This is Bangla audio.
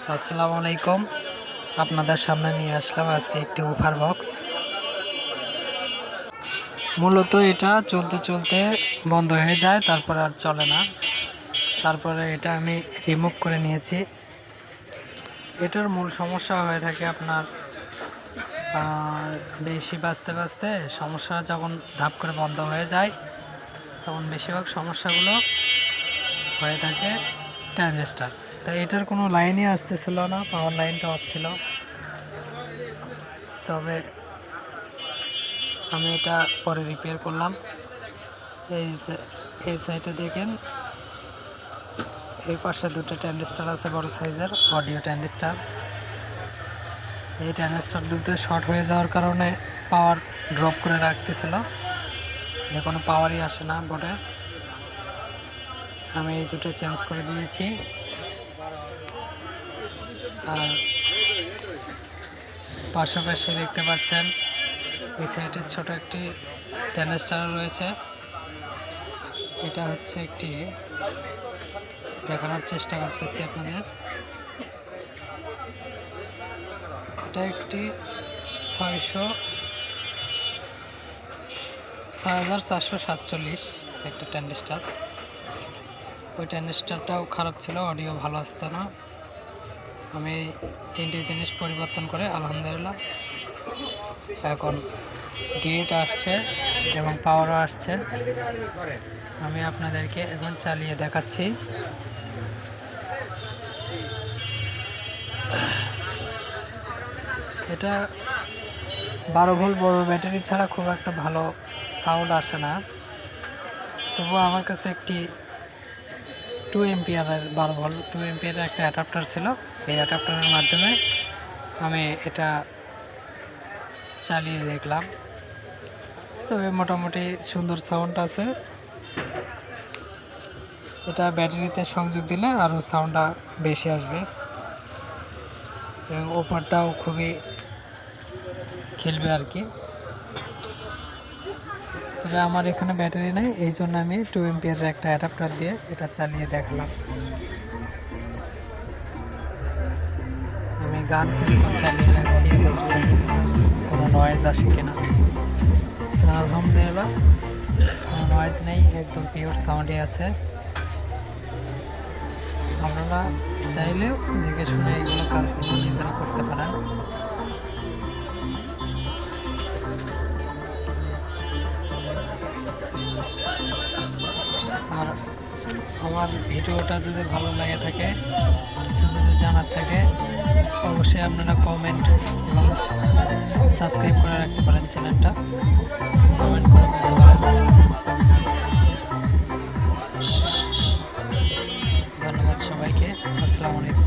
আসসালামু আলাইকুম। আপনাদের সামনে নিয়ে আসলাম আজকে একটি অফার বক্স। মূলত এটা চলতে চলতে বন্ধ হয়ে যায়, তারপর আর চলে না। তারপরে এটা আমি রিমুভ করে নিয়েছি। এটার মূল সমস্যা হয়ে থাকে আপনার বেশি বাজতে বাজতে সমস্যা যখন ধাপ করে বন্ধ হয়ে যায়, তখন বেশিরভাগ সমস্যাগুলো হয়ে থাকে ট্রানজিস্টার। তাই এটার কোনো লাইনই আসতেছিল না, পাওয়ার লাইনটা অফ ছিল। তবে আমি এটা পরে রিপেয়ার করলাম। এই যে এই সাইডে দেখেন, এই পাশে দুটো ট্রানজিস্টার আছে বড় সাইজের অডিও ট্রানজিস্টার। এই ট্রানজিস্টার দুটো শর্ট হয়ে যাওয়ার কারণে পাওয়ার ড্রপ করে রাখতেছিল, যে কোনো পাওয়ারই আসে না বোর্ডে। আমি এই দুটো চেঞ্জ করে দিয়েছি। আর পাশাপাশি দেখতে পাচ্ছেন এই সাইডের ছোট একটি ট্রানজিস্টার রয়েছে। এটা হচ্ছে একটি দেখানোর চেষ্টা করতেছি আপনাদের। এটা একটি 6447 একটা ট্রানজিস্টার। ওই ট্রানজিস্টারটাও খারাপ ছিল, অডিও ভালো আসতো না। আমি তিনটে জিনিস পরিবর্তন করে আলহামদুলিল্লাহ এখন গেট আসছে এবং পাওয়ারও আসছে। আমি আপনাদেরকে এখন চালিয়ে দেখাচ্ছি। এটা 12 ভোল্ট বড় ব্যাটারি ছাড়া খুব একটা ভালো সাউন্ড আসে না। তবুও আমার কাছে একটি 2 এম্পিয়ারের 12 ভোল্ট 2 এম্পিয়ারের একটা অ্যাডাপ্টার ছিল। এই অ্যাডাপ্টারের মাধ্যমে আমি এটা চালিয়ে দেখলাম। তবে মোটামুটি সুন্দর সাউন্ড আছে। এটা ব্যাটারিতে সংযোগ দিলে আরও সাউন্ডটা বেশি আসবে এবং ওপারটাও খুবই খেলবে আর কি। তবে আমার এখানে ব্যাটারি নেই, এই জন্য আমি 2 এম্পিয়ারের একটা অ্যাডাপ্টার দিয়ে এটা চালিয়ে দেখালাম। আমি গান কিছুক্ষণ চালিয়ে রাখছি, কোনো নয়েজ আসে কিনা। আলহামদুলিল্লাহ কোনো নয়েজ নেই, একদম পিওর সাউন্ডই আছে। আপনারা চাইলেও দেখে শুনে এগুলো কাজগুলো নিজেরা করতে পারেন। আর আমার ভিডিওটা যদি ভালো লাগে থাকে, কিছু যদি জানার থাকে, অবশ্যই আপনারা কমেন্ট এবং সাবস্ক্রাইব করে রাখতে পারেন চ্যানেলটা। কমেন্ট করে বলতে পারেন। ধন্যবাদ সবাইকে। আসসালামু আলাইকুম।